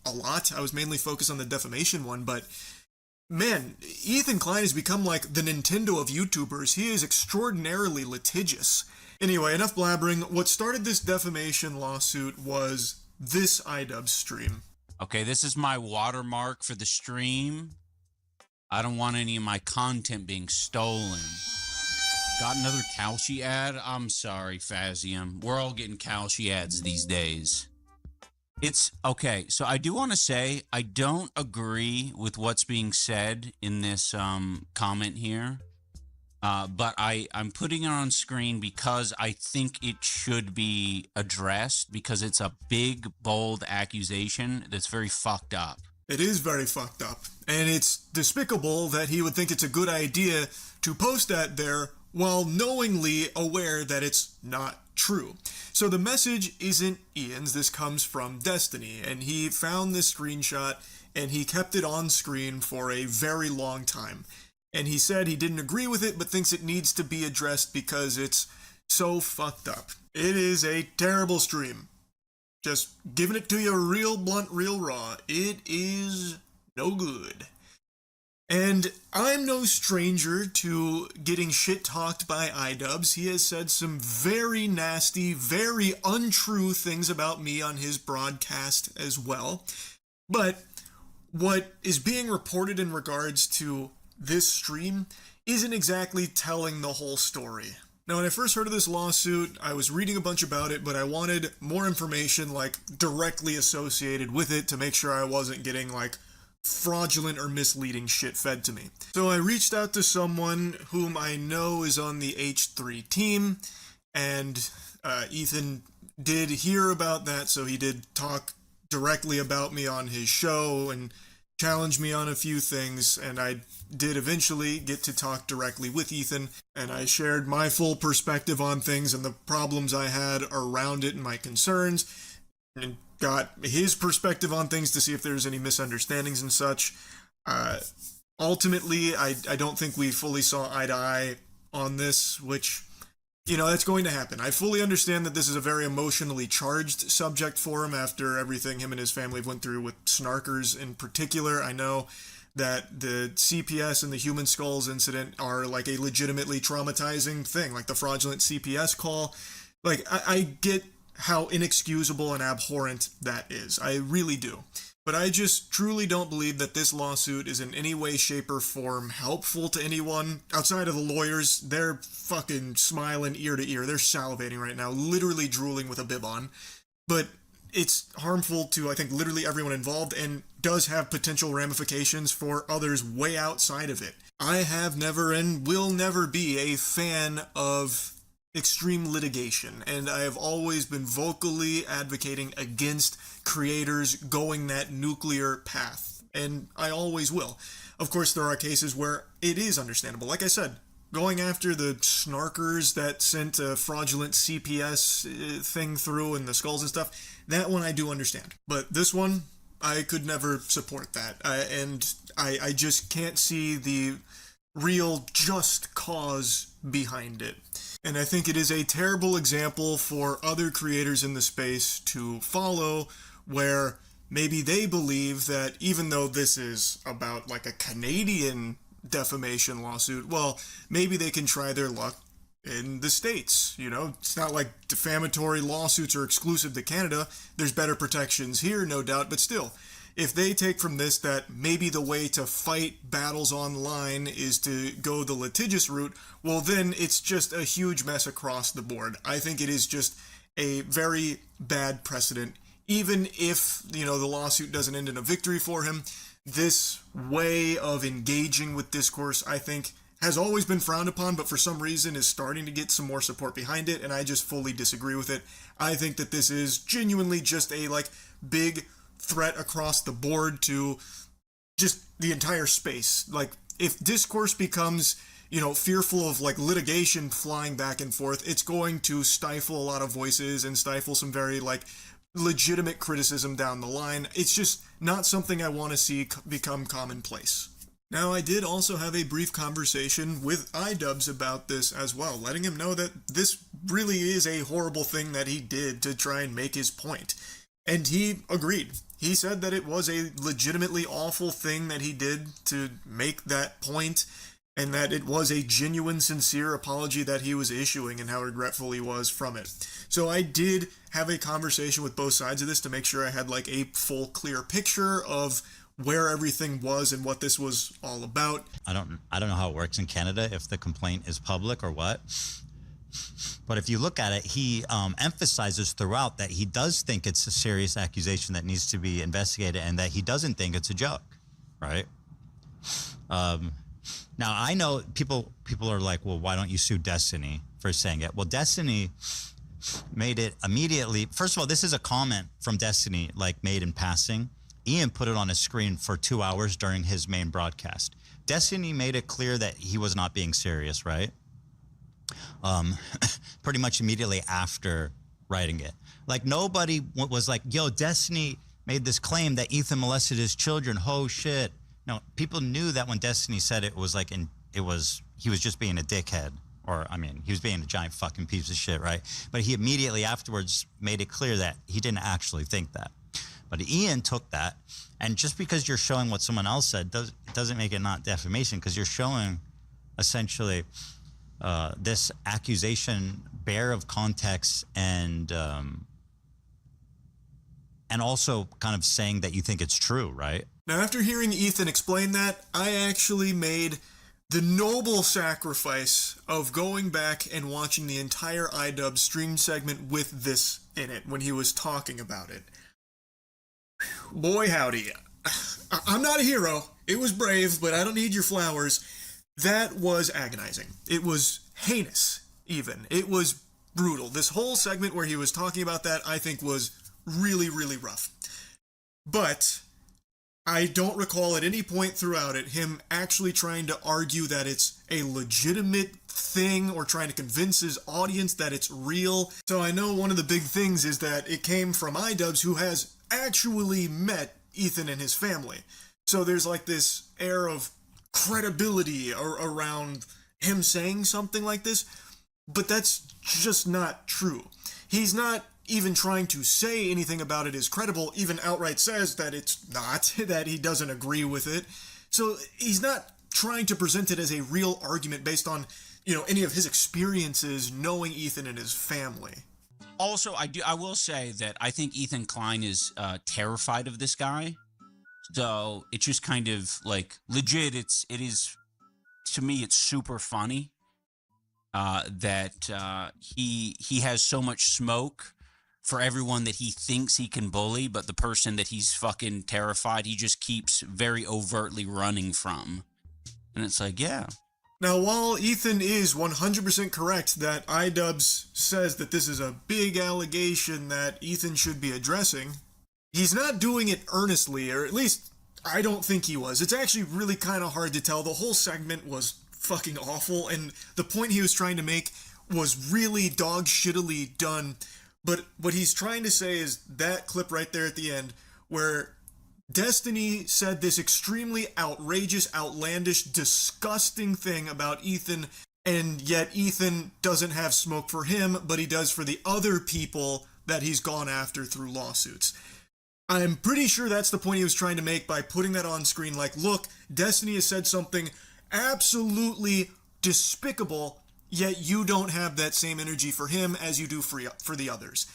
a lot. I was mainly focused on the defamation one, but man, Ethan Klein has become like the Nintendo of YouTubers. He is extraordinarily litigious. Anyway, enough blabbering. What started this defamation lawsuit was this iDubbbz stream. Okay, this is my watermark for the stream. I don't want any of my content being stolen. Got another Kalshi ad? I'm sorry, Fazium. We're all getting Kalshi ads these days. It's okay. So I do want to say I don't agree with what's being said in this comment here. But I'm putting it on screen because I think it should be addressed because it's a big, bold accusation that's very fucked up. It is very fucked up. And it's despicable that he would think it's a good idea to post that there while knowingly aware that it's not true. So the message isn't Ian's. This comes from Destiny. And he found this screenshot and he kept it on screen for a very long time. And he said he didn't agree with it, but thinks it needs to be addressed because it's so fucked up. It is a terrible stream. Just giving it to you real blunt, real raw. It is no good. And I'm no stranger to getting shit-talked by iDubbbz. He has said some very nasty, very untrue things about me on his broadcast as well. But what is being reported in regards to this stream isn't exactly telling the whole story. Now, when I first heard of this lawsuit, I was reading a bunch about it, but I wanted more information, like, directly associated with it to make sure I wasn't getting, like, fraudulent or misleading shit fed to me. So I reached out to someone whom I know is on the H3 team, and Ethan did hear about that, so he did talk directly about me on his show and challenge me on a few things, and I did eventually get to talk directly with Ethan, and I shared my full perspective on things and the problems I had around it and my concerns, and got his perspective on things to see if there's any misunderstandings and such. Ultimately, I don't think we fully saw eye to eye on this, which, you know, that's going to happen. I fully understand that this is a very emotionally charged subject for him after everything him and his family went through with Snarkers in particular. I know that the CPS and the Human Skulls incident are like a legitimately traumatizing thing, like the fraudulent CPS call. Like, I get how inexcusable and abhorrent that is. I really do. But I just truly don't believe that this lawsuit is in any way, shape, or form helpful to anyone. Outside of the lawyers, they're fucking smiling ear to ear. They're salivating right now, literally drooling with a bib on. But it's harmful to, I think, literally everyone involved and does have potential ramifications for others way outside of it. I have never and will never be a fan of extreme litigation, and I have always been vocally advocating against creators going that nuclear path, and I always will. Of course, there are cases where it is understandable. Like I said, going after the Snarkers that sent a fraudulent CPS thing through and the skulls and stuff, that one I do understand. But this one, I could never support that, and I just can't see the real just cause behind it. And I think it is a terrible example for other creators in the space to follow, where maybe they believe that even though this is about like a Canadian defamation lawsuit, well, maybe they can try their luck in the States. You know, it's not like defamatory lawsuits are exclusive to Canada. There's better protections here, no doubt, but still, if they take from this that maybe the way to fight battles online is to go the litigious route, well, then it's just a huge mess across the board. I think it is just a very bad precedent. Even if, you know, the lawsuit doesn't end in a victory for him, this way of engaging with discourse, I think, has always been frowned upon, but for some reason is starting to get some more support behind it, and I just fully disagree with it. I think that this is genuinely just a, like, big threat across the board to just the entire space. Like, if discourse becomes, you know, fearful of like litigation flying back and forth, it's going to stifle a lot of voices and stifle some very like legitimate criticism down the line. It's just not something I want to see become commonplace. Now, I did also have a brief conversation with iDubbbz about this as well, letting him know that this really is a horrible thing that he did to try and make his point. And he agreed. he said that it was a legitimately awful thing that he did to make that point, and that it was a genuine, sincere apology that he was issuing and how regretful he was from it. So I did have a conversation with both sides of this to make sure I had like a full, clear picture of where everything was and what this was all about. I don't know how it works in Canada, if the complaint is public or what. But if you look at it, he emphasizes throughout that he does think it's a serious accusation that needs to be investigated, and that he doesn't think it's a joke, right? Now, I know people are like, well, why don't you sue Destiny for saying it? Well, Destiny made it immediately. First of all, this is a comment from Destiny, like made in passing. Ian put it on his screen for 2 hours during his main broadcast. Destiny made it clear that he was not being serious, right? Pretty much immediately after writing it. Like, nobody was like, yo, Destiny made this claim that Ethan molested his children. Oh, shit. No, people knew that when Destiny said it was like, he was just being a dickhead. Or, I mean, he was being a giant fucking piece of shit, right? But he immediately afterwards made it clear that he didn't actually think that. But Ian took that, and just because you're showing what someone else said doesn't make it not defamation, because you're showing essentially this accusation bare of context and also kind of saying that you think it's true, right? Now, after hearing Ethan explain that, I actually made the noble sacrifice of going back and watching the entire iDub stream segment with this in it when he was talking about it. Boy, howdy. I'm not a hero. It was brave, but I don't need your flowers. That was agonizing. It was heinous, even. It was brutal. This whole segment where he was talking about that, I think, was really, really rough. But I don't recall at any point throughout it him actually trying to argue that it's a legitimate thing or trying to convince his audience that it's real. So I know one of the big things is that it came from iDubbbz, who has actually met Ethan and his family. So there's like this air of credibility around him saying something like this, but that's just not true. He's not even trying to say anything about it is credible, even outright says that it's not, that he doesn't agree with it. So he's not trying to present it as a real argument based on, any of his experiences knowing Ethan and his family. Also, I will say that I think Ethan Klein is terrified of this guy. So it's just kind of like legit. It is to me, it's super funny that he has so much smoke for everyone that he thinks he can bully, but the person that he's fucking terrified, he just keeps very overtly running from. And it's like, yeah. Now, while Ethan is 100% correct that iDubbbz says that this is a big allegation that Ethan should be addressing, he's not doing it earnestly, or at least I don't think he was. It's actually really kind of hard to tell. The whole segment was fucking awful, and the point he was trying to make was really dog shittily done. But what he's trying to say is that clip right there at the end, where Destiny said this extremely outrageous, outlandish, disgusting thing about Ethan, and yet Ethan doesn't have smoke for him, but he does for the other people that he's gone after through lawsuits. I'm pretty sure that's the point he was trying to make by putting that on screen, like, look, Destiny has said something absolutely despicable, yet you don't have that same energy for him as you do for the others.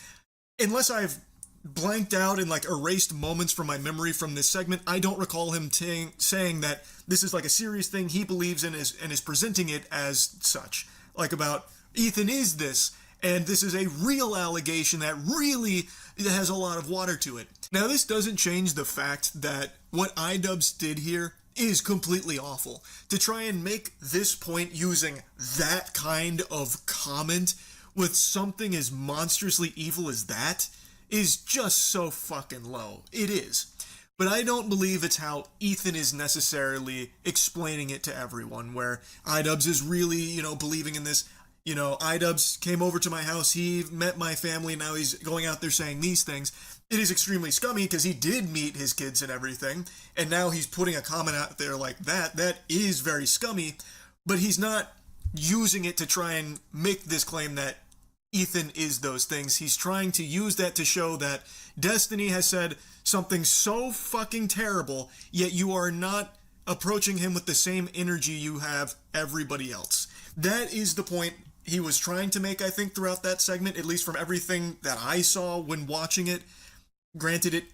Unless I've blanked out and like erased moments from my memory from this segment, I don't recall him saying that this is like a serious thing he believes in and is presenting it as such. Like about Ethan is this, and this is a real allegation that really has a lot of water to it. Now, this doesn't change the fact that what iDubbbz did here is completely awful. To try and make this point using that kind of comment with something as monstrously evil as that is just so fucking low. It is. But I don't believe it's how Ethan is necessarily explaining it to everyone, where iDubbbz is really, believing in this. iDubbbz came over to my house, he met my family, now he's going out there saying these things. It is extremely scummy because he did meet his kids and everything, and now he's putting a comment out there like that. That is very scummy, but he's not using it to try and make this claim that Ethan is those things. He's trying to use that to show that Destiny has said something so fucking terrible, yet you are not approaching him with the same energy you have everybody else. That is the point he was trying to make, I think, throughout that segment, at least from everything that I saw when watching it. Granted, it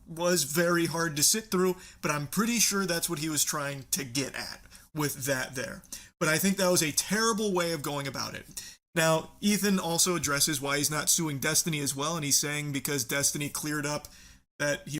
was very hard to sit through, but I'm pretty sure that's what he was trying to get at with that there. But I think that was a terrible way of going about it. Now, Ethan also addresses why he's not suing Destiny as well, and he's saying because Destiny cleared up that he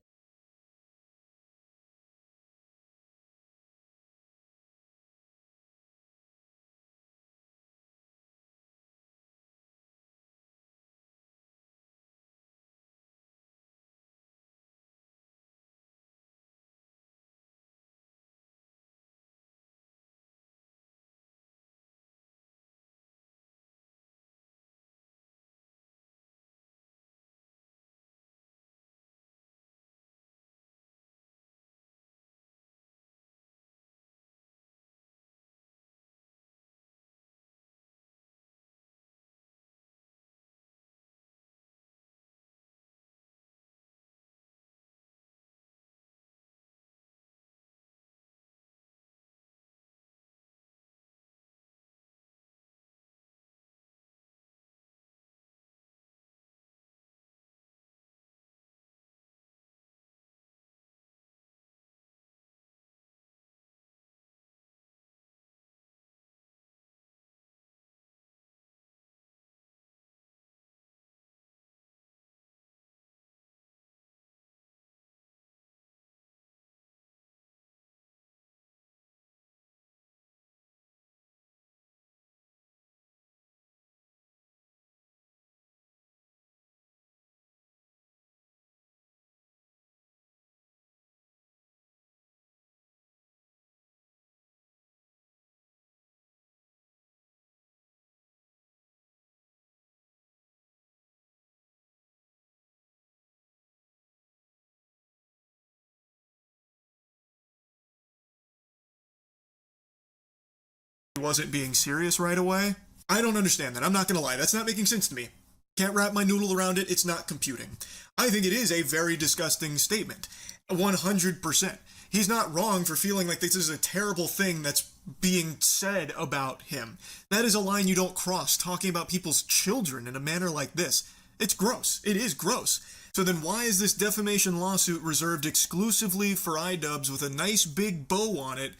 wasn't being serious right away. I don't understand that. I'm not gonna lie. That's not making sense to me. Can't wrap my noodle around it. It's not computing. I think it is a very disgusting statement. 100%. He's not wrong for feeling like this is a terrible thing that's being said about him. That is a line you don't cross, talking about people's children in a manner like this. It's gross. It is gross. So then why is this defamation lawsuit reserved exclusively for iDubbbz with a nice big bow on it,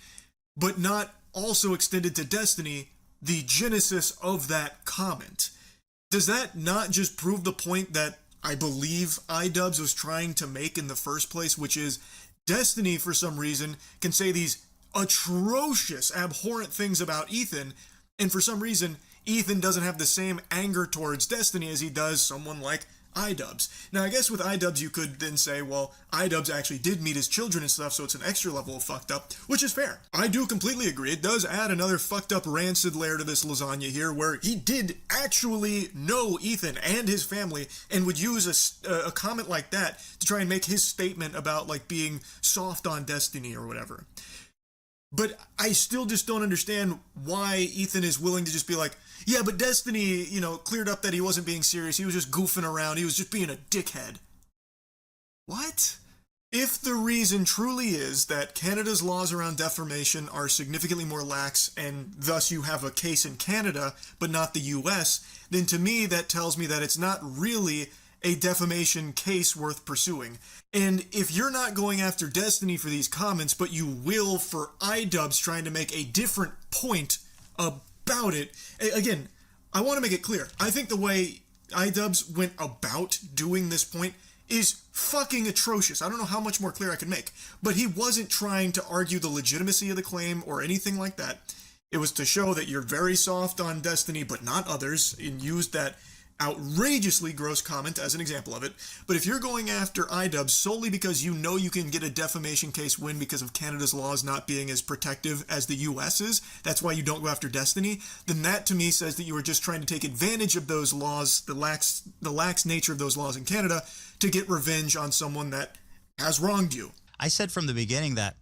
but not also extended to Destiny, the genesis of that comment? Does that not just prove the point that I believe iDubbbz was trying to make in the first place, which is Destiny, for some reason, can say these atrocious, abhorrent things about Ethan, and for some reason, Ethan doesn't have the same anger towards Destiny as he does someone like iDubbbz. Now, I guess with iDubbbz, you could then say, well, iDubbbz actually did meet his children and stuff, so it's an extra level of fucked up, which is fair. I do completely agree. It does add another fucked up rancid layer to this lasagna here, where he did actually know Ethan and his family and would use a comment like that to try and make his statement about, like, being soft on Destiny or whatever. But I still just don't understand why Ethan is willing to just be like, yeah, but Destiny, cleared up that he wasn't being serious. He was just goofing around. He was just being a dickhead. What? If the reason truly is that Canada's laws around defamation are significantly more lax and thus you have a case in Canada but not the US, then to me that tells me that it's not really a defamation case worth pursuing. And if you're not going after Destiny for these comments, but you will for iDubbbz trying to make a different point about it, again, I want to make it clear. I think the way iDubbbz went about doing this point is fucking atrocious. I don't know how much more clear I can make, but he wasn't trying to argue the legitimacy of the claim or anything like that. It was to show that you're very soft on Destiny, but not others, and used that outrageously gross comment as an example of it. But if you're going after iDubbbz solely because you know you can get a defamation case win because of Canada's laws not being as protective as the US's, that's why you don't go after Destiny, then that to me says that you are just trying to take advantage of those laws, the lax nature of those laws in Canada, to get revenge on someone that has wronged you. I said from the beginning that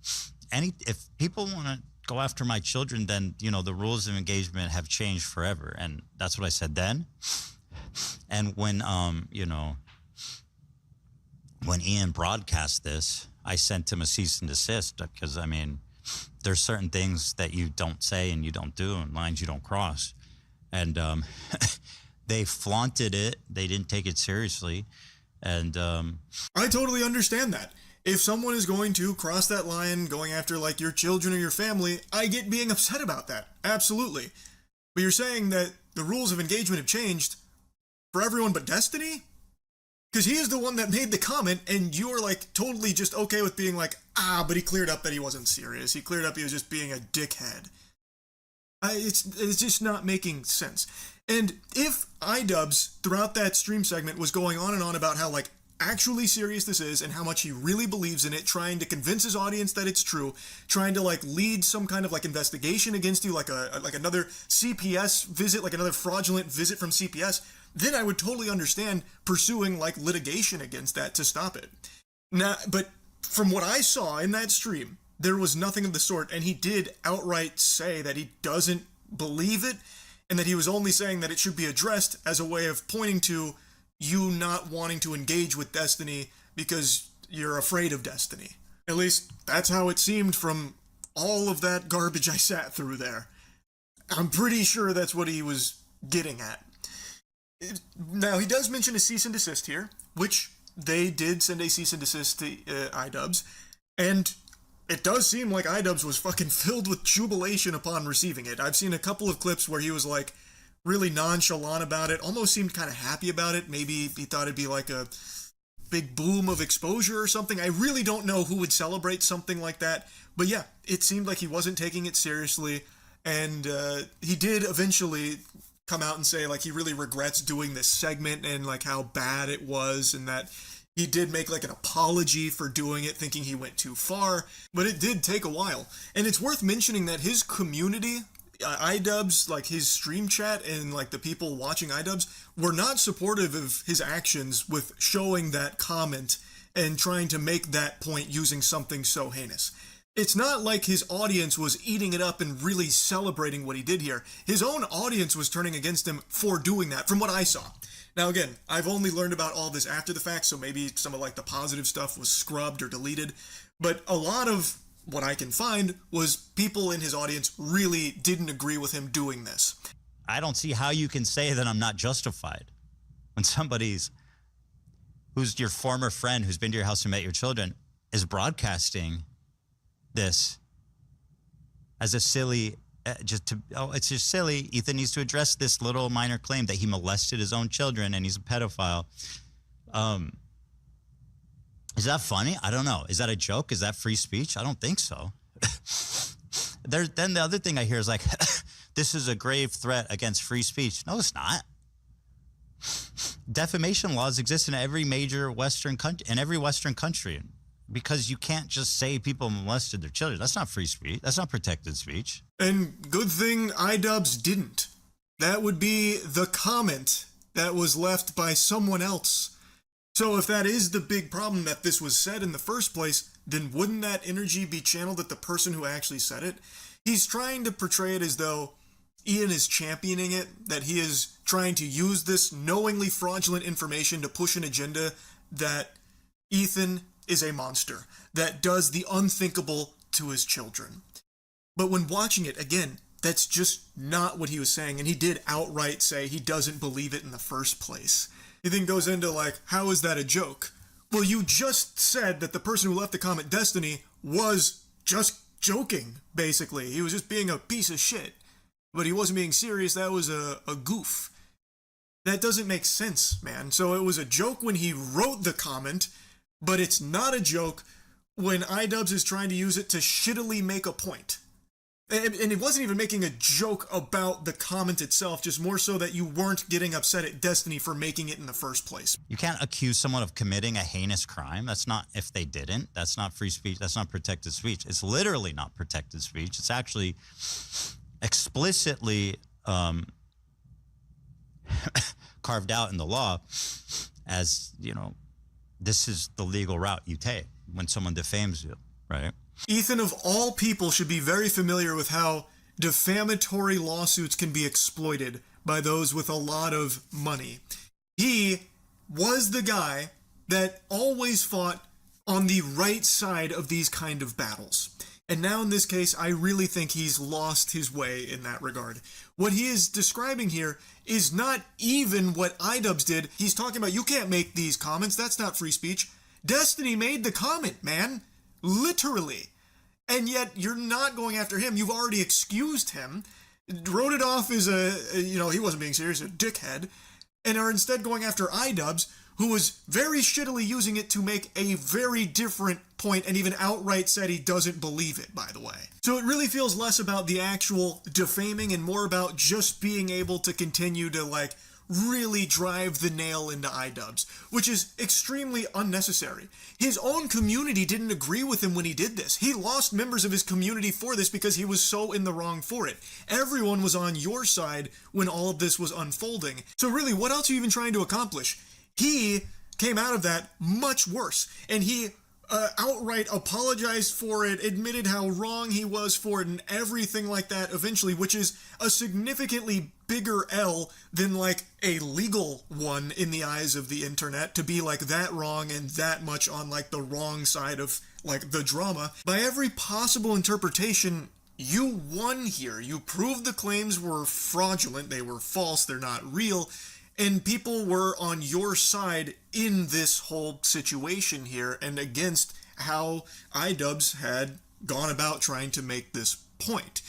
if people want to go after my children, then, the rules of engagement have changed forever. And that's what I said then. And when when Ian broadcast this, I sent him a cease and desist because I mean, there's certain things that you don't say and you don't do, and lines you don't cross. And they flaunted it. They didn't take it seriously. And I totally understand that. If someone is going to cross that line, going after like your children or your family, I get being upset about that. Absolutely. But you're saying that the rules of engagement have changed for everyone but Destiny? Because he is the one that made the comment, and you're like totally just okay with being like, but he cleared up that he wasn't serious. He cleared up he was just being a dickhead. It's just not making sense. And if iDubbbz throughout that stream segment was going on and on about how like actually serious this is and how much he really believes in it, trying to convince his audience that it's true, trying to like lead some kind of like investigation against you, like another CPS visit, like another fraudulent visit from CPS, then I would totally understand pursuing like litigation against that to stop it. Now, but from what I saw in that stream, there was nothing of the sort, and he did outright say that he doesn't believe it, and that he was only saying that it should be addressed as a way of pointing to you not wanting to engage with Destiny because you're afraid of Destiny. At least that's how it seemed from all of that garbage I sat through there. I'm pretty sure that's what he was getting at. Now, he does mention a cease and desist here, which they did send a cease and desist to iDubbbz, and it does seem like iDubbbz was fucking filled with jubilation upon receiving it. I've seen a couple of clips where he was like really nonchalant about it, almost seemed kind of happy about it. Maybe he thought it'd be like a big boom of exposure or something. I really don't know who would celebrate something like that, but yeah, it seemed like he wasn't taking it seriously, and he did eventually come out and say like he really regrets doing this segment and like how bad it was, and that he did make like an apology for doing it, thinking he went too far, but it did take a while. And it's worth mentioning that his community, iDubbbz, like his stream chat and like the people watching iDubbbz, were not supportive of his actions with showing that comment and trying to make that point using something so heinous. It's not like his audience was eating it up and really celebrating what he did here. His own audience was turning against him for doing that, from what I saw. Now again, I've only learned about all this after the fact, so maybe some of like the positive stuff was scrubbed or deleted, but a lot of what I can find was people in his audience really didn't agree with him doing this. I don't see how you can say that I'm not justified when somebody's who's your former friend who's been to your house and met your children is broadcasting this as a silly, it's just silly. Ethan needs to address this little minor claim that he molested his own children and he's a pedophile. Is that funny? I don't know. Is that a joke? Is that free speech? I don't think so. Then the other thing I hear is like, this is a grave threat against free speech. No, it's not. Defamation laws exist in every major Western country, because you can't just say people molested their children. That's not free speech. That's not protected speech. And good thing iDubbbz didn't. That would be the comment that was left by someone else. So if that is the big problem, that this was said in the first place, then wouldn't that energy be channeled at the person who actually said it? He's trying to portray it as though Ian is championing it, that he is trying to use this knowingly fraudulent information to push an agenda that Ethan is a monster, that does the unthinkable to his children. But when watching it, again, that's just not what he was saying, and he did outright say he doesn't believe it in the first place. He then goes into like, how is that a joke? Well, you just said that the person who left the comment, Destiny, was just joking, basically. He was just being a piece of shit. But he wasn't being serious, that was a goof. That doesn't make sense, man. So it was a joke when he wrote the comment, but it's not a joke when iDubbbz is trying to use it to shittily make a point. And it wasn't even making a joke about the comment itself, just more so that you weren't getting upset at Destiny for making it in the first place. You can't accuse someone of committing a heinous crime. That's not, if they didn't, that's not free speech. That's not protected speech. It's literally not protected speech. It's actually explicitly carved out in the law as, you know, this is the legal route you take when someone defames you, right? Ethan, of all people, should be very familiar with how defamatory lawsuits can be exploited by those with a lot of money. He was the guy that always fought on the right side of these kind of battles. And now in this case, I really think he's lost his way in that regard. What he is describing here is not even what iDubbbz did. He's talking about, you can't make these comments, that's not free speech. Destiny made the comment, man. Literally. And yet you're not going after him. You've already excused him, wrote it off as he wasn't being serious, a dickhead, and are instead going after iDubbbz, who was very shittily using it to make a very different point, and even outright said he doesn't believe it, by the way. So it really feels less about the actual defaming and more about just being able to continue to, really drive the nail into iDubbbz, which is extremely unnecessary. His own community didn't agree with him when he did this. He lost members of his community for this because he was so in the wrong for it. Everyone was on your side when all of this was unfolding. So really, what else are you even trying to accomplish? He came out of that much worse, and he outright apologized for it, admitted how wrong he was for it, and everything like that eventually, which is a significantly bigger L than a legal one in the eyes of the internet, to be that wrong and that much on the wrong side of the drama. By every possible interpretation, you won here. You proved the claims were fraudulent, they were false, they're not real. And people were on your side in this whole situation here and against how iDubbbz had gone about trying to make this point.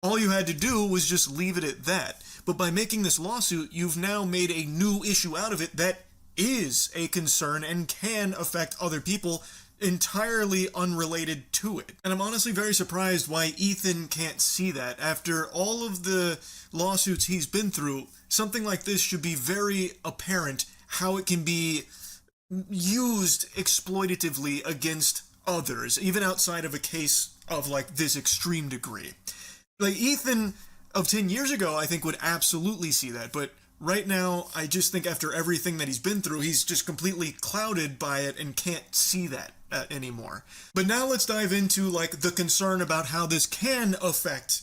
All you had to do was just leave it at that. But by making this lawsuit, you've now made a new issue out of it that is a concern and can affect other people entirely unrelated to it. And I'm honestly very surprised why Ethan can't see that. After all of the lawsuits he's been through, something like this should be very apparent how it can be used exploitatively against others, even outside of a case of this extreme degree. Ethan of 10 years ago, I think, would absolutely see that, but right now, I just think after everything that he's been through, he's just completely clouded by it and can't see that anymore. But now let's dive into the concern about how this can affect,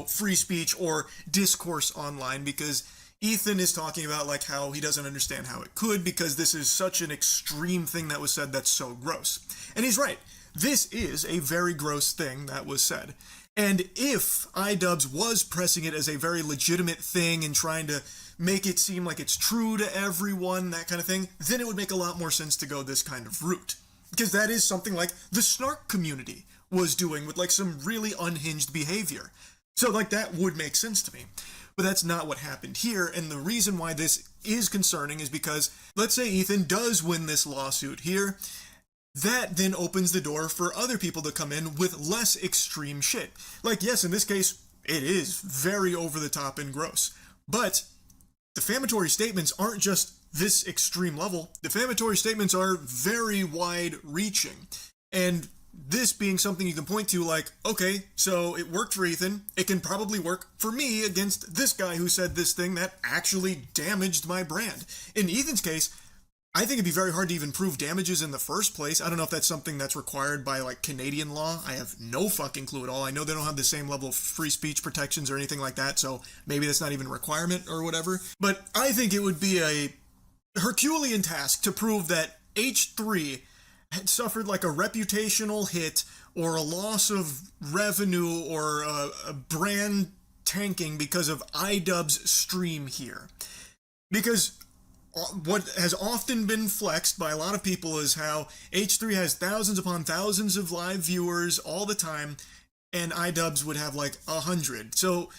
free speech or discourse online, because Ethan is talking about how he doesn't understand how it could, because this is such an extreme thing that was said that's so gross. And he's right. This is a very gross thing that was said. And if iDubbbz was pressing it as a very legitimate thing and trying to make it seem like it's true to everyone, that kind of thing, then it would make a lot more sense to go this kind of route. Because that is something like the snark community was doing with some really unhinged behavior. So that would make sense to me. But that's not what happened here, and the reason why this is concerning is because, let's say Ethan does win this lawsuit here, that then opens the door for other people to come in with less extreme shit. Yes, in this case, it is very over the top and gross, but defamatory statements aren't just this extreme level. Defamatory statements are very wide-reaching, and this being something you can point to okay, so it worked for Ethan, it can probably work for me against this guy who said this thing that actually damaged my brand. In Ethan's case, I think it'd be very hard to even prove damages in the first place. I don't know if that's something that's required by Canadian law. I have no fucking clue at all. I know they don't have the same level of free speech protections or anything like that, so maybe that's not even a requirement or whatever. But I think it would be a Herculean task to prove that H3 had suffered a reputational hit or a loss of revenue or a brand tanking because of iDubbbz's stream here. Because what has often been flexed by a lot of people is how H3 has thousands upon thousands of live viewers all the time, and iDubbbz would have 100. So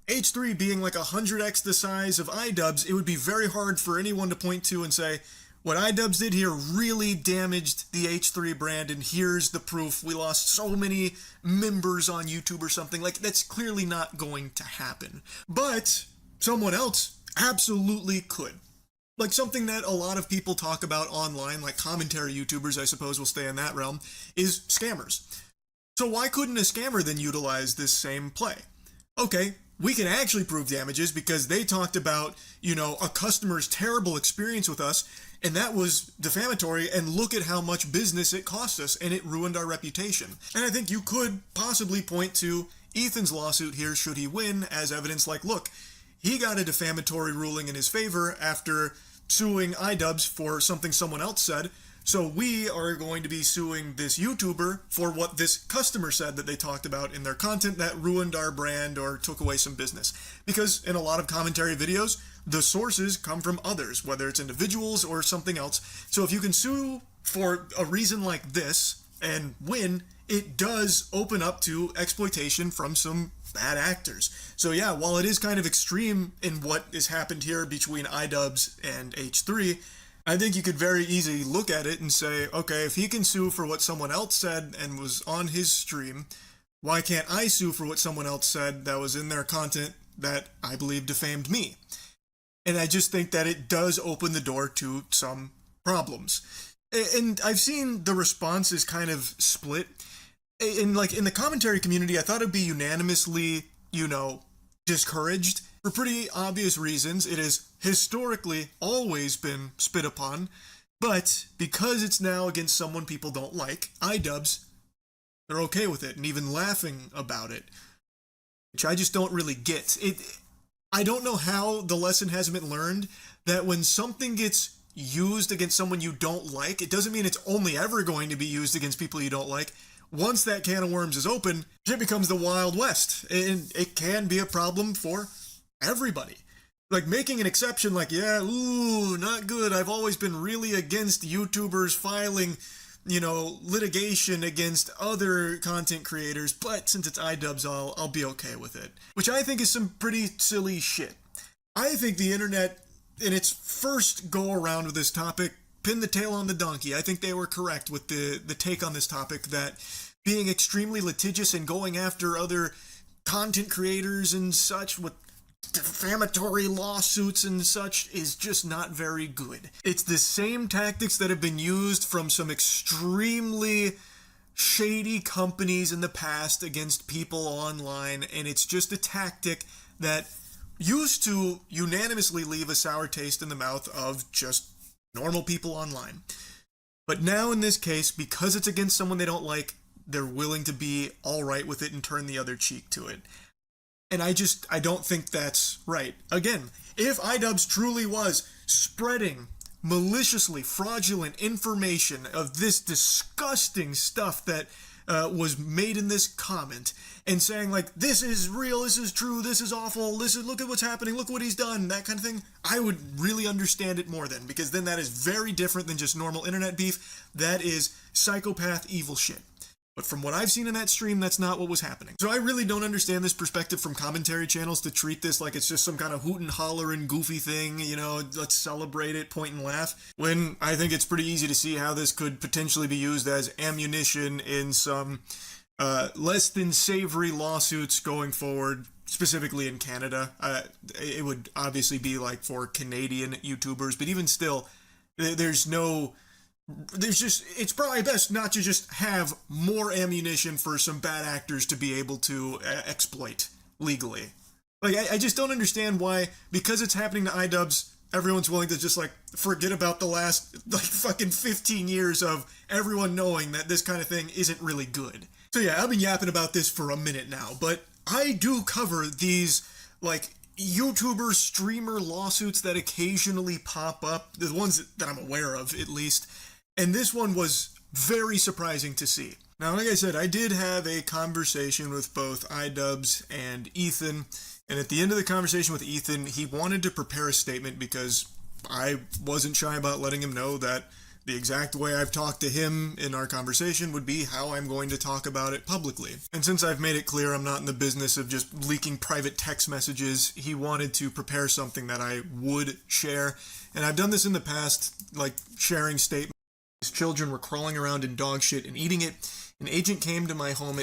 H3 being 100x the size of iDubbbz, it would be very hard for anyone to point to and say, what iDubbbz did here really damaged the H3 brand, and here's the proof. We lost so many members on YouTube or something. That's clearly not going to happen. But someone else absolutely could. Something that a lot of people talk about online, commentary YouTubers, I suppose, will stay in that realm, is scammers. So why couldn't a scammer then utilize this same play? Okay, we can actually prove damages because they talked about, a customer's terrible experience with us, and that was defamatory, and look at how much business it cost us, and it ruined our reputation. And I think you could possibly point to Ethan's lawsuit here, should he win, as evidence look, he got a defamatory ruling in his favor after suing iDubbbz for something someone else said. So we are going to be suing this YouTuber for what this customer said that they talked about in their content that ruined our brand or took away some business. Because in a lot of commentary videos, the sources come from others, whether it's individuals or something else. So if you can sue for a reason like this and win, it does open up to exploitation from some bad actors. So yeah, while it is kind of extreme in what has happened here between iDubbbz and H3, I think you could very easily look at it and say, okay, if he can sue for what someone else said and was on his stream, why can't I sue for what someone else said that was in their content that I believe defamed me? And I just think that it does open the door to some problems. And I've seen the response is kind of split. In the commentary community, I thought it'd be unanimously, discouraged for pretty obvious reasons. It has historically always been spit upon, but because it's now against someone people don't like, iDubbbz, they're okay with it and even laughing about it, which I just don't really get. I don't know how the lesson hasn't been learned that when something gets used against someone you don't like, it doesn't mean it's only ever going to be used against people you don't like. Once that can of worms is open, it becomes the Wild West, and it can be a problem for everybody. Like making an exception like, yeah, ooh, not good. I've always been really against YouTubers filing, litigation against other content creators, but since it's iDubbbz, I'll be okay with it. Which I think is some pretty silly shit. I think the internet, in its first go around with this topic, pinned the tail on the donkey. I think they were correct with the take on this topic, that being extremely litigious and going after other content creators and such with defamatory lawsuits and such is just not very good. It's the same tactics that have been used from some extremely shady companies in the past against people online, and it's just a tactic that used to unanimously leave a sour taste in the mouth of just normal people online. But now in this case, because it's against someone they don't like, they're willing to be all right with it and turn the other cheek to it. And I don't think that's right. Again, if iDubbbz truly was spreading maliciously fraudulent information of this disgusting stuff that was made in this comment, and saying like, this is real, this is true, this is awful, look at what's happening, look what he's done, that kind of thing, I would really understand it more then, because then that is very different than just normal internet beef. That is psychopath evil shit. But from what I've seen in that stream, that's not what was happening. So I really don't understand this perspective from commentary channels to treat this like it's just some kind of hoot and holler and goofy thing, let's celebrate it, point and laugh, when I think it's pretty easy to see how this could potentially be used as ammunition in some less than savory lawsuits going forward, specifically in Canada. It would obviously be like for Canadian YouTubers, but even still, it's probably best not to just have more ammunition for some bad actors to be able to exploit legally. Like, I just don't understand why, because it's happening to iDubbbz, everyone's willing to just, forget about the last, fucking 15 years of everyone knowing that this kind of thing isn't really good. So yeah, I've been yapping about this for a minute now, but I do cover these, YouTuber streamer lawsuits that occasionally pop up, the ones that I'm aware of, at least. And this one was very surprising to see. Now, like I said, I did have a conversation with both iDubbbz and Ethan, and at the end of the conversation with Ethan, he wanted to prepare a statement because I wasn't shy about letting him know that the exact way I've talked to him in our conversation would be how I'm going to talk about it publicly. And since I've made it clear I'm not in the business of just leaking private text messages, he wanted to prepare something that I would share. And I've done this in the past, sharing statements. His children were crawling around in dog shit and eating it. An agent came to my home.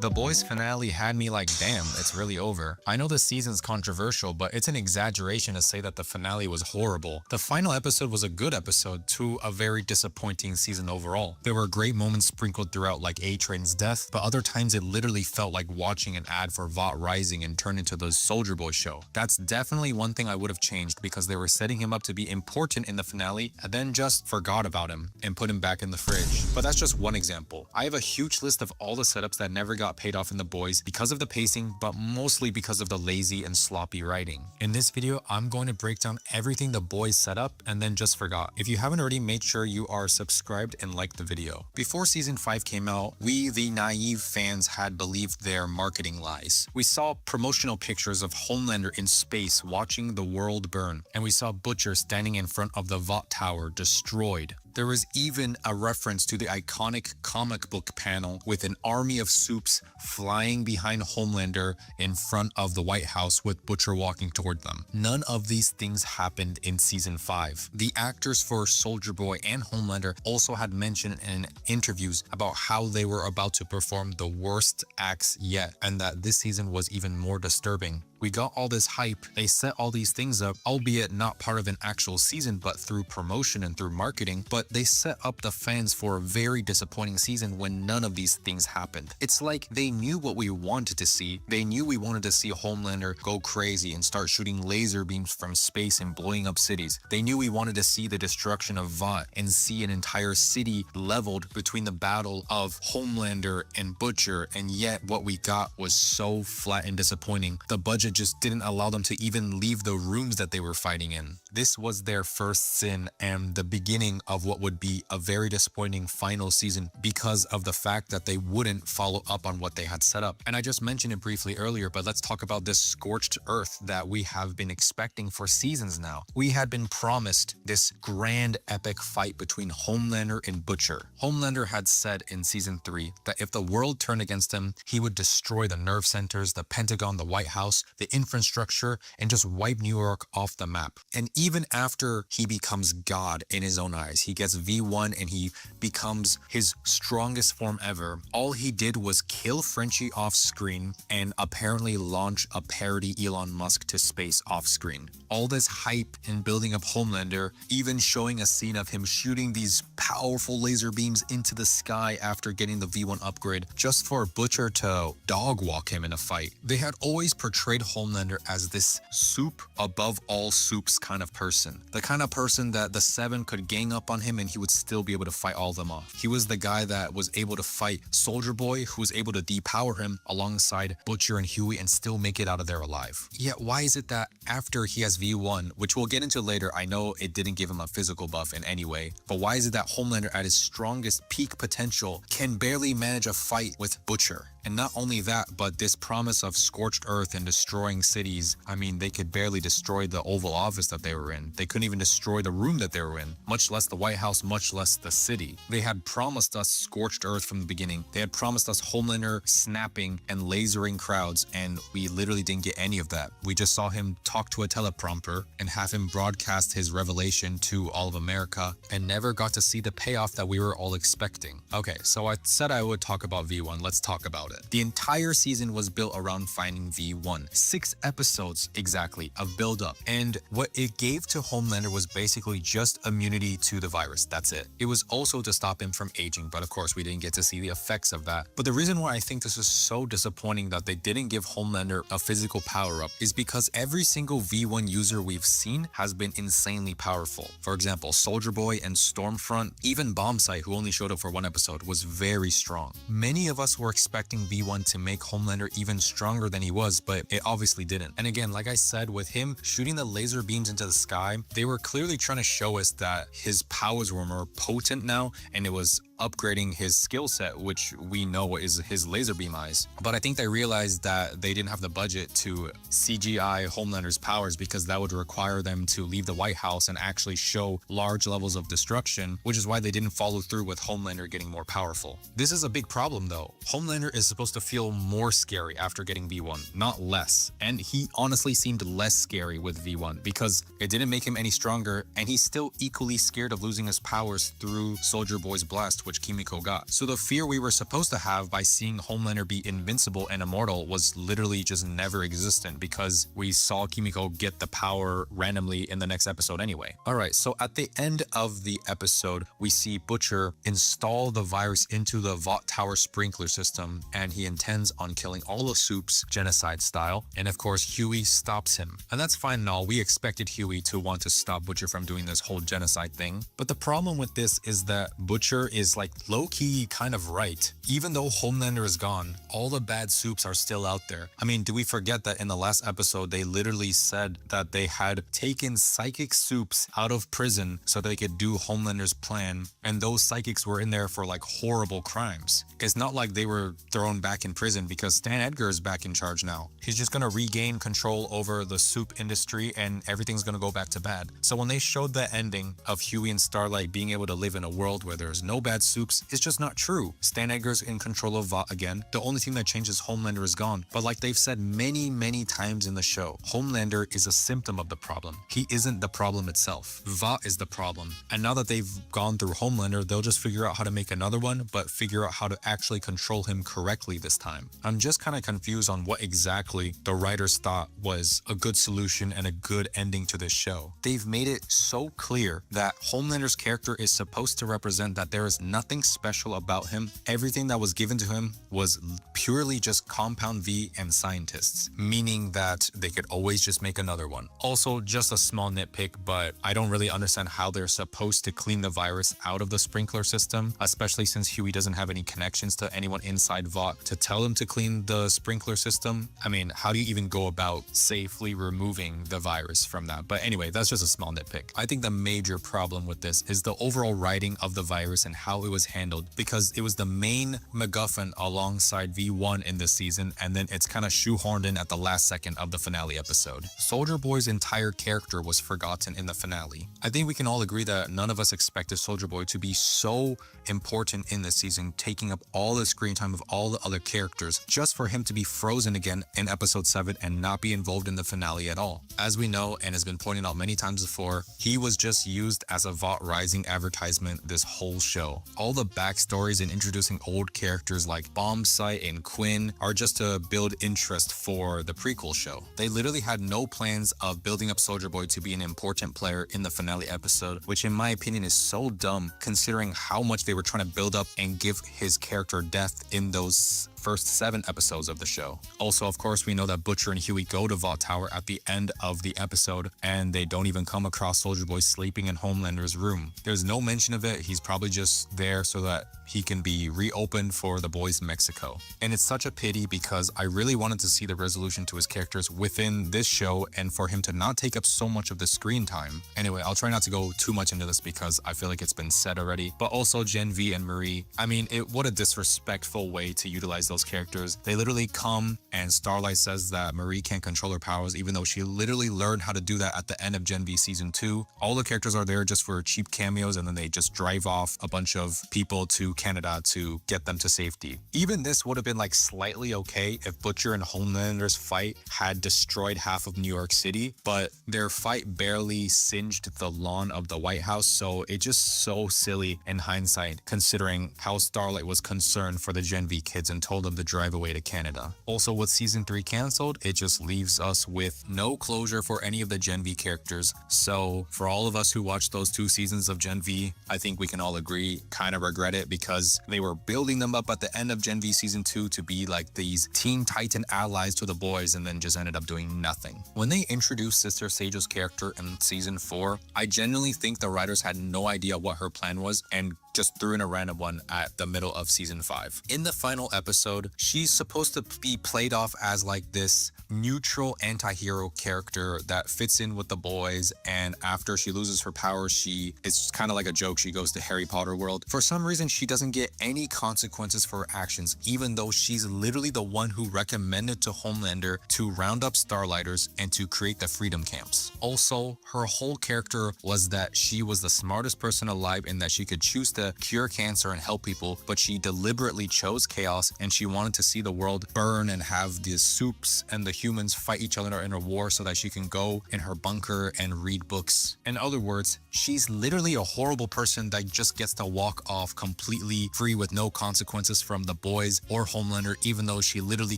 The Boys finale had me like, damn, it's really over. I know the season's controversial, but it's an exaggeration to say that the finale was horrible. The final episode was a good episode to a very disappointing season overall. There were great moments sprinkled throughout, like A-Train's death, but other times it literally felt like watching an ad for Vought Rising and turned into the Soldier Boy show. That's definitely one thing I would have changed, because they were setting him up to be important in the finale and then just forgot about him and put him back in the fridge. But that's just one example. I have a huge list of all the setups that never got paid off in The Boys because of the pacing, but mostly because of the lazy and sloppy writing. In this video, I'm going to break down everything The Boys set up and then just forgot. If you haven't already, make sure you are subscribed and like the video. Before season 5 came out, we, the naive fans, had believed their marketing lies. We saw promotional pictures of Homelander in space watching the world burn, and we saw Butcher standing in front of the Vought Tower destroyed. There was even a reference to the iconic comic book panel with an army of soups flying behind Homelander in front of the White House with Butcher walking toward them. None of these things happened in season 5. The actors for Soldier Boy and Homelander also had mentioned in interviews about how they were about to perform the worst acts yet, and that this season was even more disturbing. We got all this hype, they set all these things up, albeit not part of an actual season, but through promotion and through marketing, but they set up the fans for a very disappointing season when none of these things happened. It's like they knew what we wanted to see. They knew we wanted to see Homelander go crazy and start shooting laser beams from space and blowing up cities. They knew we wanted to see the destruction of Vought and see an entire city leveled between the battle of Homelander and Butcher, and yet what we got was so flat and disappointing. The budget just didn't allow them to even leave the rooms that they were fighting in. This was their first sin and the beginning of what would be a very disappointing final season because of the fact that they wouldn't follow up on what they had set up. And I just mentioned it briefly earlier, but let's talk about this scorched earth that we have been expecting for seasons now. We had been promised this grand epic fight between Homelander and Butcher. Homelander had said in season 3 that if the world turned against him, he would destroy the nerve centers, the Pentagon, the White House, the infrastructure, and just wipe New York off the map. And even after he becomes God in his own eyes, he gets V1 and he becomes his strongest form ever, all he did was kill Frenchie off screen and apparently launch a parody Elon Musk to space off screen. All this hype and building up Homelander, even showing a scene of him shooting these powerful laser beams into the sky after getting the V1 upgrade, just for Butcher to dog walk him in a fight. They had always portrayed Homelander as this soup above all soups kind of person. The kind of person that the Seven could gang up on him and he would still be able to fight all of them off. He was the guy that was able to fight Soldier Boy, who was able to depower him alongside Butcher and Huey and still make it out of there alive. Yet why is it that after he has V1, which we'll get into later, I know it didn't give him a physical buff in any way, but why is it that Homelander at his strongest peak potential can barely manage a fight with Butcher? And not only that, but this promise of scorched earth and destroying cities. I mean, they could barely destroy the Oval Office that they were in. They couldn't even destroy the room that they were in, much less the White House, much less the city. They had promised us scorched earth from the beginning. They had promised us Homelander snapping and lasering crowds, and we literally didn't get any of that. We just saw him talk to a teleprompter and have him broadcast his revelation to all of America and never got to see the payoff that we were all expecting. Okay, so I said I would talk about V1. Let's talk about it. The entire season was built around finding V1. 6 episodes exactly of build-up, and what it gave to Homelander was basically just immunity to the virus. That's it. It was also to stop him from aging, but of course we didn't get to see the effects of that. But the reason why I think this is so disappointing that they didn't give Homelander a physical power-up is because every single V1 user we've seen has been insanely powerful. For example, Soldier Boy and Stormfront, even Bombsight, who only showed up for 1 episode, was very strong. Many of us were expecting V1 to make Homelander even stronger than he was, but it obviously didn't. And again, like I said, with him shooting the laser beams into the sky, they were clearly trying to show us that his powers were more potent now, and it was upgrading his skill set, which we know is his laser beam eyes. But I think they realized that they didn't have the budget to CGI Homelander's powers because that would require them to leave the White House and actually show large levels of destruction, which is why they didn't follow through with Homelander getting more powerful. This is a big problem though. Homelander is supposed to feel more scary after getting V1, not less. And he honestly seemed less scary with V1 because it didn't make him any stronger, and he's still equally scared of losing his powers through Soldier Boy's blast, which Kimiko got. So the fear we were supposed to have by seeing Homelander be invincible and immortal was literally just never existent because we saw Kimiko get the power randomly in the next episode anyway. Alright, so at the end of the episode, we see Butcher install the virus into the Vought Tower sprinkler system, and he intends on killing all the Supes, genocide style, and of course Huey stops him. And that's fine and all, we expected Huey to want to stop Butcher from doing this whole genocide thing, but the problem with this is that Butcher is like low-key kind of right. Even though Homelander is gone, all the bad Supes are still out there. I mean, do we forget that in the last episode they literally said that they had taken psychic Supes out of prison so they could do Homelander's plan, and those psychics were in there for like horrible crimes. It's not like they were thrown back in prison because Stan Edgar is back in charge now. He's just gonna regain control over the soup industry and everything's gonna go back to bad. So when they showed the ending of Huey and Starlight being able to live in a world where there's no bad Supes, it's just not true. Stan Edgar's in control of Vought again. The only thing that changes, Homelander is gone. But like they've said many times in the show, Homelander is a symptom of the problem. He isn't the problem itself. Vought is the problem. And now that they've gone through Homelander, they'll just figure out how to make another one, but figure out how to actually control him correctly this time. I'm just kind of confused on what exactly the writers thought was a good solution and a good ending to this show. They've made it so clear that Homelander's character is supposed to represent that there is nothing special about him. Everything that was given to him was purely just Compound V and scientists, meaning that they could always just make another one. Also, just a small nitpick, but I don't really understand how they're supposed to clean the virus out of the sprinkler system, especially since Huey doesn't have any connections to anyone inside Vought to tell him to clean the sprinkler system. I mean, how do you even go about safely removing the virus from that? But anyway, that's just a small nitpick. I think the major problem with this is the overall writing of the virus and how it was handled, because it was the main MacGuffin alongside V1 in this season, and then it's kind of shoehorned in at the last second of the finale episode. Soldier Boy's entire character was forgotten in the finale. I think we can all agree that none of us expected Soldier Boy to be so important in this season, taking up all the screen time of all the other characters, just for him to be frozen again in episode 7 and not be involved in the finale at all. As we know, and has been pointed out many times before, he was just used as a Vought Rising advertisement this whole show. All the backstories and introducing old characters like Bombsight and Quinn are just to build interest for the prequel show. They literally had no plans of building up Soldier Boy to be an important player in the finale episode, which in my opinion is so dumb considering how much they were trying to build up and give his character depth in those first 7 episodes of the show. Also, of course, we know that Butcher and Huey go to Vought Tower at the end of the episode, and they don't even come across Soldier Boy sleeping in Homelander's room. There's no mention of it. He's probably just there so that he can be reopened for the boys Mexico. And it's such a pity because I really wanted to see the resolution to his characters within this show and for him to not take up so much of the screen time. Anyway, I'll try not to go too much into this because I feel like it's been said already, but also Gen V and Marie. I mean, what a disrespectful way to utilize those characters. They literally come and Starlight says that Marie can't control her powers even though she literally learned how to do that at the end of Gen V season 2. All the characters are there just for cheap cameos and then they just drive off a bunch of people to Canada to get them to safety. Even this would have been like slightly okay if Butcher and Homelander's fight had destroyed half of New York City, but their fight barely singed the lawn of the White House, so it's just so silly in hindsight considering how Starlight was concerned for the Gen V kids and told them to drive away to Canada. Also, with season 3 canceled, it just leaves us with no closure for any of the Gen V characters. So for all of us who watched those 2 seasons of Gen V, I think we can all agree kind of regret it because they were building them up at the end of Gen V season 2 to be like these Teen Titan allies to the boys and then just ended up doing nothing. When they introduced Sister Sage's character in season 4, I genuinely think the writers had no idea what her plan was and just threw in a random one at the middle of season 5. In the final episode, she's supposed to be played off as like this neutral anti-hero character that fits in with the boys, and after she loses her powers, it's kind of like a joke, she goes to Harry Potter world. For some reason, she doesn't get any consequences for her actions, even though she's literally the one who recommended to Homelander to round up Starlighters and to create the freedom camps. Also, her whole character was that she was the smartest person alive and that she could choose to to cure cancer and help people, but she deliberately chose chaos and she wanted to see the world burn and have the soups and the humans fight each other in a war so that she can go in her bunker and read books. In other words, she's literally a horrible person that just gets to walk off completely free with no consequences from the boys or Homelander, even though she literally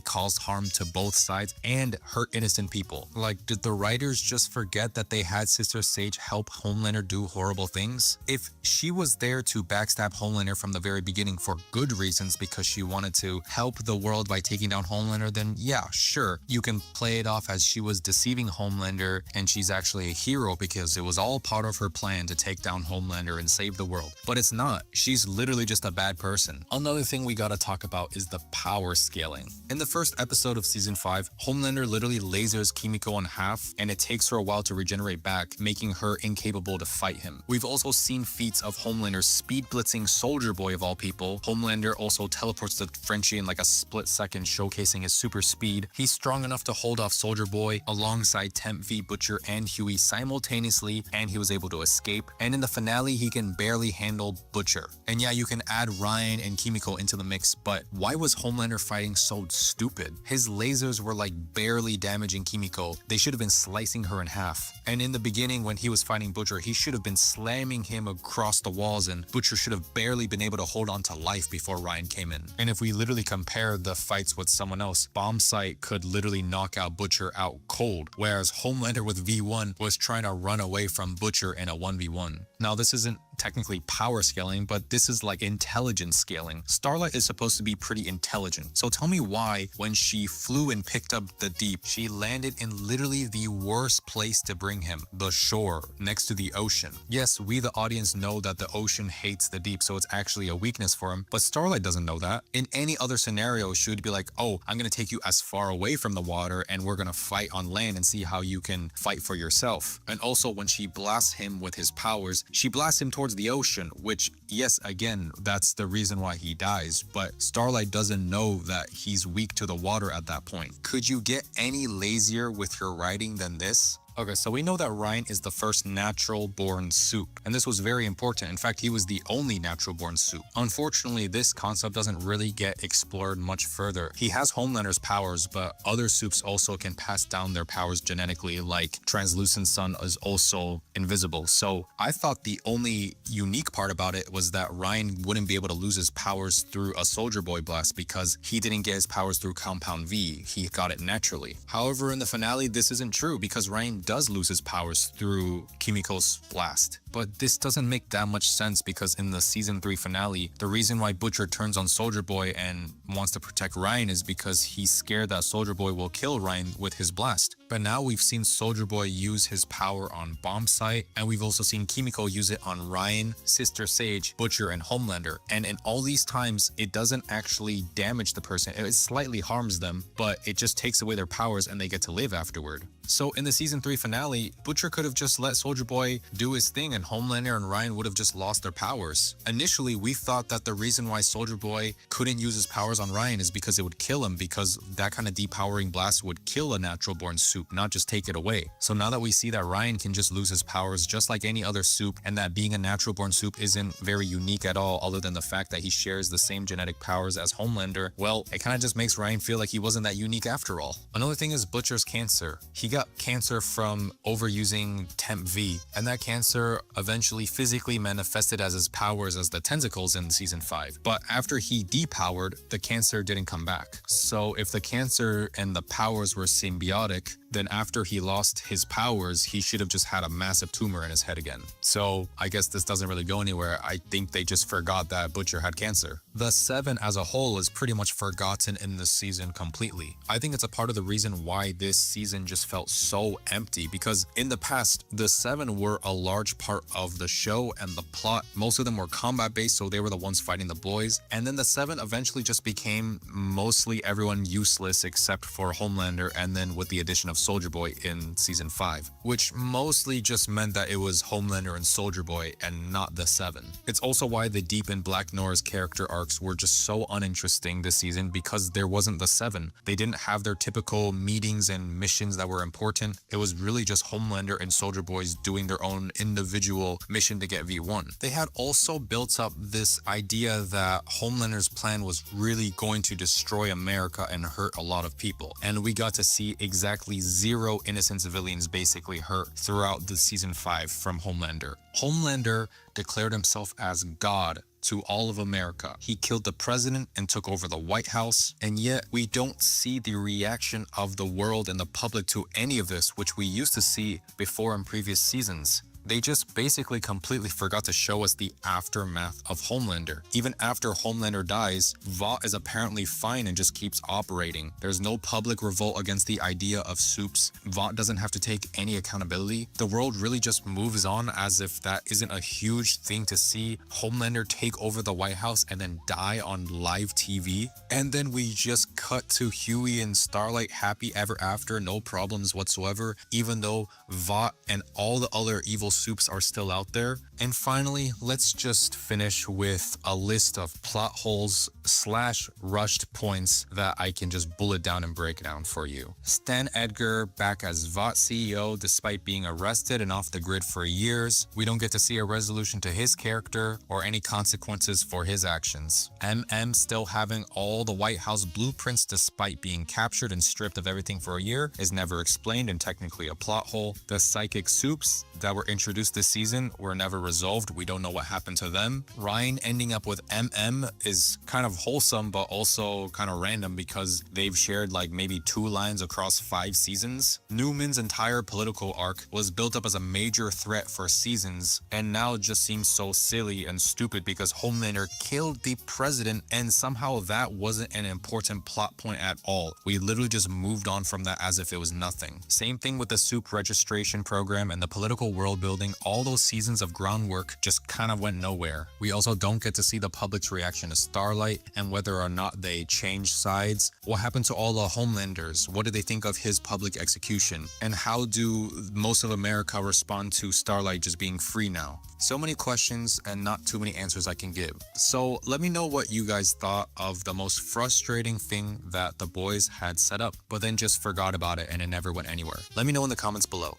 caused harm to both sides and hurt innocent people. Like, did the writers just forget that they had Sister Sage help Homelander do horrible things? If she was there to backstab Homelander from the very beginning for good reasons because she wanted to help the world by taking down Homelander, then yeah, sure, you can play it off as she was deceiving Homelander and she's actually a hero because it was all part of her plan to take down Homelander and save the world. But it's not. She's literally just a bad person. Another thing we gotta talk about is the power scaling. In the first episode of season 5, Homelander literally lasers Kimiko in half and it takes her a while to regenerate back, making her incapable to fight him. We've also seen feats of Homelander speed blitzing Soldier Boy of all people. Homelander also teleports to Frenchie in like a split second, showcasing his super speed. He's strong enough to hold off Soldier Boy alongside Temp V, Butcher, and Huey simultaneously, and he was able to escape. And in the finale, he can barely handle Butcher. And yeah, you can add Ryan and Kimiko into the mix, but why was Homelander fighting so stupid? His lasers were like barely damaging Kimiko. They should have been slicing her in half. And in the beginning, when he was fighting Butcher, he should have been slamming him across the walls, and Butcher should have barely been able to hold on to life before Ryan came in. And if we literally compare the fights with someone else, Bombsight could literally knock out Butcher out cold, whereas Homelander with V1 was trying to run away from Butcher in a 1v1. Now, this isn't technically power scaling, but this is like intelligence scaling. Starlight is supposed to be pretty intelligent. So tell me why, when she flew and picked up the Deep, she landed in literally the worst place to bring him, the shore, next to the ocean. Yes, we the audience know that the ocean hates the Deep, so it's actually a weakness for him, but Starlight doesn't know that. In any other scenario, she would be like, oh, I'm gonna take you as far away from the water and we're gonna fight on land and see how you can fight for yourself. And also, when she blasts him with his powers, she blasts him towards the ocean, which, yes, again, that's the reason why he dies, but Starlight doesn't know that he's weak to the water at that point. Could you get any lazier with your writing than this? Okay, so we know that Ryan is the first natural-born Supe, and this was very important. In fact, he was the only natural-born Supe. Unfortunately, this concept doesn't really get explored much further. He has Homelander's powers, but other Supes also can pass down their powers genetically, like Translucent Sun is also invisible. So I thought the only unique part about it was that Ryan wouldn't be able to lose his powers through a Soldier Boy blast because he didn't get his powers through Compound V. He got it naturally. However, in the finale, this isn't true because Ryan does lose his powers through Kimiko's blast. But this doesn't make that much sense because in the season 3 finale, the reason why Butcher turns on Soldier Boy and wants to protect Ryan is because he's scared that Soldier Boy will kill Ryan with his blast. But now we've seen Soldier Boy use his power on Bombsight, and we've also seen Kimiko use it on Ryan, Sister Sage, Butcher, and Homelander. And in all these times, it doesn't actually damage the person. It slightly harms them, but it just takes away their powers and they get to live afterward. So in the season 3 finale, Butcher could have just let Soldier Boy do his thing and Homelander and Ryan would have just lost their powers. Initially, we thought that the reason why Soldier Boy couldn't use his powers on Ryan is because it would kill him, because that kind of depowering blast would kill a natural-born Supe, not just take it away. So now that we see that Ryan can just lose his powers just like any other Supe, and that being a natural-born Supe isn't very unique at all, other than the fact that he shares the same genetic powers as Homelander, well, it kind of just makes Ryan feel like he wasn't that unique after all. Another thing is Butcher's cancer. He got cancer from overusing Temp V, and that cancer eventually physically manifested as his powers as the tentacles in season 5. But after he depowered, the cancer didn't come back. So if the cancer and the powers were symbiotic, then after he lost his powers, he should have just had a massive tumor in his head again. So I guess this doesn't really go anywhere. I think they just forgot that Butcher had cancer. The Seven as a whole is pretty much forgotten in this season completely. I think it's a part of the reason why this season just felt so empty, because in the past, the Seven were a large part of the show and the plot. Most of them were combat based, so they were the ones fighting the boys. And then the Seven eventually just became mostly everyone useless except for Homelander, and then with the addition of Soldier Boy in season 5, which mostly just meant that it was Homelander and Soldier Boy and not the Seven. It's also why the Deep and Black Nora's character arcs were just so uninteresting this season, because there wasn't the Seven. They didn't have their typical meetings and missions that were important. It was really just Homelander and Soldier Boys doing their own individual mission to get V1. They had also built up this idea that Homelander's plan was really going to destroy America and hurt a lot of people. And we got to see exactly 0 innocent civilians basically hurt throughout the season 5 from Homelander. Homelander declared himself as God to all of America. He killed the president and took over the White House, and yet we don't see the reaction of the world and the public to any of this, which we used to see before in previous seasons. They just basically completely forgot to show us the aftermath of Homelander. Even after Homelander dies, Vought is apparently fine and just keeps operating. There's no public revolt against the idea of soups. Vought doesn't have to take any accountability. The world really just moves on as if that isn't a huge thing to see Homelander take over the White House and then die on live TV. And then we just cut to Huey and Starlight happy ever after, no problems whatsoever, even though Vought and all the other evil soups are still out there. And finally, let's just finish with a list of plot holes / rushed points that I can just bullet down and break down for you. Stan Edgar back as Vought CEO despite being arrested and off the grid for years. We don't get to see a resolution to his character or any consequences for his actions. MM still having all the White House blueprints despite being captured and stripped of everything for a year is never explained and technically a plot hole. The psychic soups that were introduced this season were never resolved. We don't know what happened to them. Ryan ending up with MM is kind of wholesome, but also kind of random because they've shared like maybe 2 lines across 5 seasons. Newman's entire political arc was built up as a major threat for seasons, and now it just seems so silly and stupid because Homelander killed the president and somehow that wasn't an important plot point at all. We literally just moved on from that as if it was nothing. Same thing with the soup registration program and the political world building. All those seasons of groundwork just kind of went nowhere. We also don't get to see the public's reaction to Starlight and whether or not they changed sides. What happened to all the Homelanders? What do they think of his public execution? And how do most of America respond to Starlight just being free now? So many questions and not too many answers I can give. So let me know what you guys thought of the most frustrating thing that the boys had set up, but then just forgot about it and it never went anywhere. Let me know in the comments below.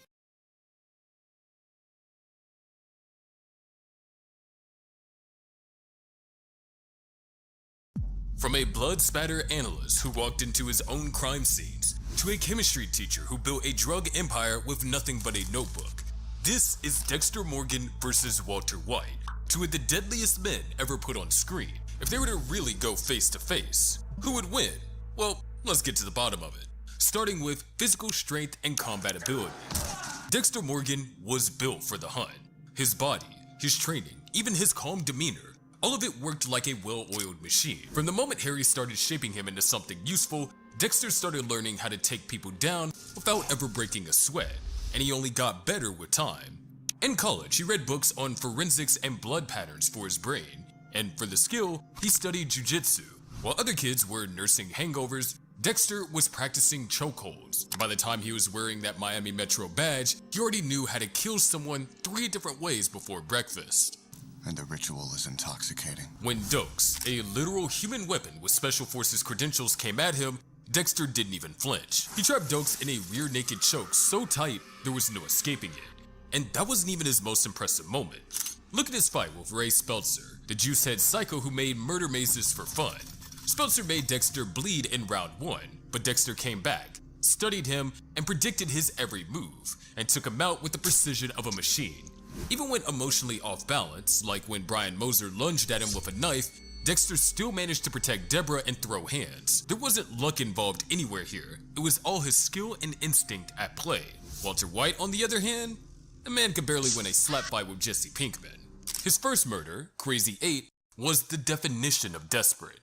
From a blood spatter analyst who walked into his own crime scenes, to a chemistry teacher who built a drug empire with nothing but a notebook, this is Dexter Morgan versus Walter White, 2 of the deadliest men ever put on screen. If they were to really go face to face, who would win? Well, let's get to the bottom of it. Starting with physical strength and combat ability. Dexter Morgan was built for the hunt. His body, his training, even his calm demeanor, all of it worked like a well-oiled machine. From the moment Harry started shaping him into something useful, Dexter started learning how to take people down without ever breaking a sweat, and he only got better with time. In college, he read books on forensics and blood patterns for his brain, and for the skill, he studied jiu-jitsu. While other kids were nursing hangovers, Dexter was practicing chokeholds. By the time he was wearing that Miami Metro badge, he already knew how to kill someone 3 different ways before breakfast. And the ritual is intoxicating. When Dokes, a literal human weapon with Special Forces credentials, came at him, Dexter didn't even flinch. He trapped Dokes in a rear naked choke so tight there was no escaping it. And that wasn't even his most impressive moment. Look at his fight with Ray Speltzer, the juicehead psycho who made murder mazes for fun. Speltzer made Dexter bleed in round 1, but Dexter came back, studied him, and predicted his every move, and took him out with the precision of a machine. Even when emotionally off balance, like when Brian Moser lunged at him with a knife, Dexter still managed to protect Deborah and throw hands. There wasn't luck involved anywhere here. It was all his skill and instinct at play. Walter White, on the other hand, the man could barely win a slap fight with Jesse Pinkman. His first murder, Crazy 8, was the definition of desperate.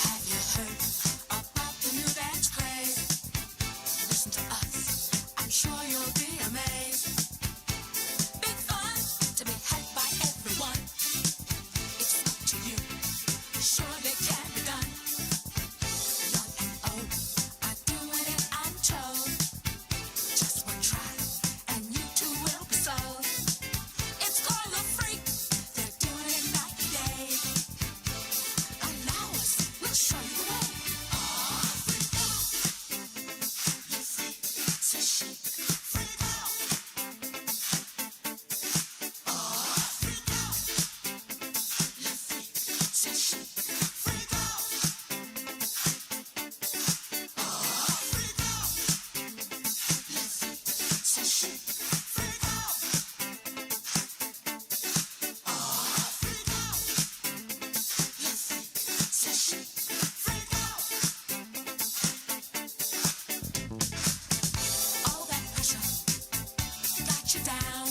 Have you heard about the new dance craze? Listen to us, I'm sure you'll be amazed. Big fun to be had by everyone. It's up to you, surely it can be done. Young and old are doing it, I'm told. Just one try, and you too will be sold. It's called a freak, they're doing it night and day. Allow us, we'll show you the way. Freak out. You freak, say shake, freak out. Freak out. You freak, say shake, freak out. Freak out. You freak, say shake, freak out. Freak out. You freak, say shake, freak out. All that pressure got you down.